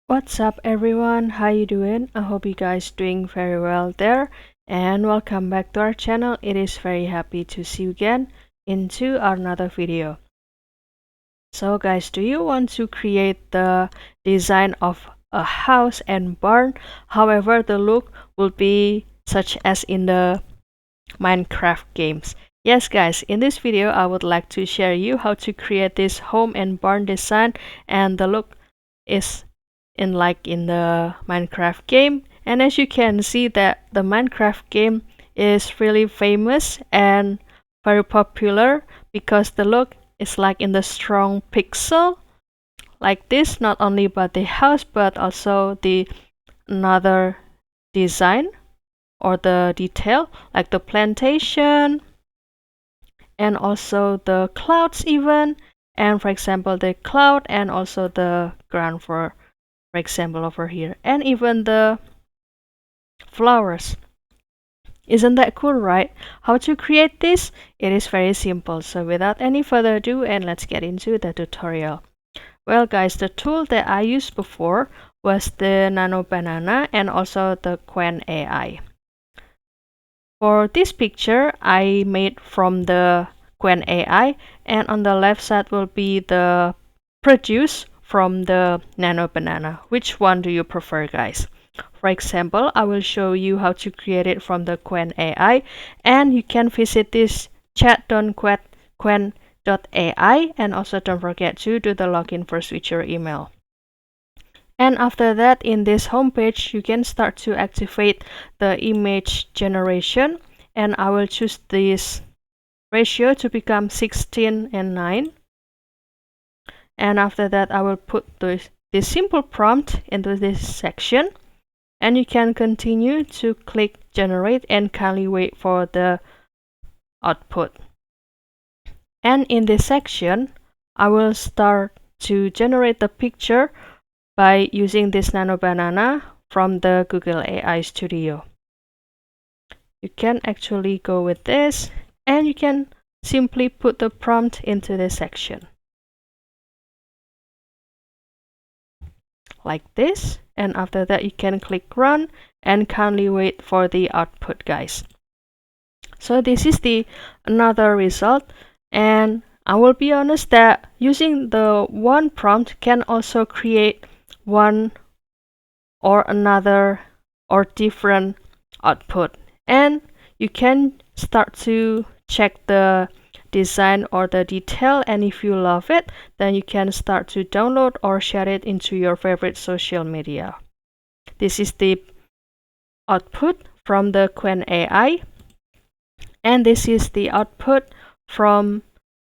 What's up everyone, how you doing? I hope you guys doing very well there, and welcome back to our channel. It is very happy to see you again into another video. So guys, do you want to create the design of a house and barn? However, the look will be such as in the Minecraft games. Yes guys, in this video I would like to share you how to create this home and barn design, and the look is in the Minecraft game. And as you can see that the Minecraft game is really famous and very popular because the look is like in the strong pixel like this, not only about the house but also the another design or the detail like the plantation and also the clouds even, and for example the cloud and also the ground for example over here, and even the flowers. Isn't that cool, right? How to create this? It is very simple. So without any further ado, and let's get into the tutorial. Well guys, the tool that I used before was the Nano Banana and also the Qwen AI. For this picture, I made from the Qwen AI, and on the left side will be the produce from the Nano Banana. Which one do you prefer, guys? For example, I will show you how to create it from the Qwen AI, and you can visit this chat.qwen.ai, and also don't forget to do the login first with your email. And after that, in this homepage, you can start to activate the image generation, and I will choose this ratio to become 16 and 9. And after that, I will put this simple prompt into this section, and you can continue to click generate and kindly wait for the output. And in this section, I will start to generate the picture by using this Nano Banana from the Google AI Studio. You can actually go with this, and you can simply put the prompt into this section like this, and after that you can click run and kindly wait for the output, guys. So this is the another result, and I will be honest that using the one prompt can also create one or another or different output, and you can start to check the design or the detail, and if you love it, then you can start to download or share it into your favorite social media. This is the output from the Qwen AI, and this is the output from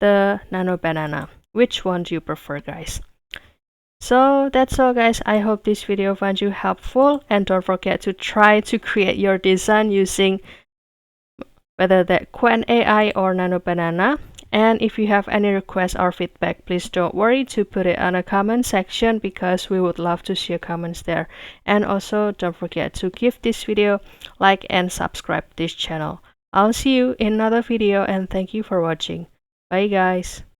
the Nano Banana. Which one do you prefer, guys? So that's all, guys. I hope this video found you helpful, and don't forget to try to create your design using whether that Qwen AI or Nano Banana. And if you have any requests or feedback, please don't worry to put it on a comment section, because we would love to see your comments there. And also don't forget to give this video like and subscribe this channel. I'll see you in another video, and thank you for watching. Bye guys.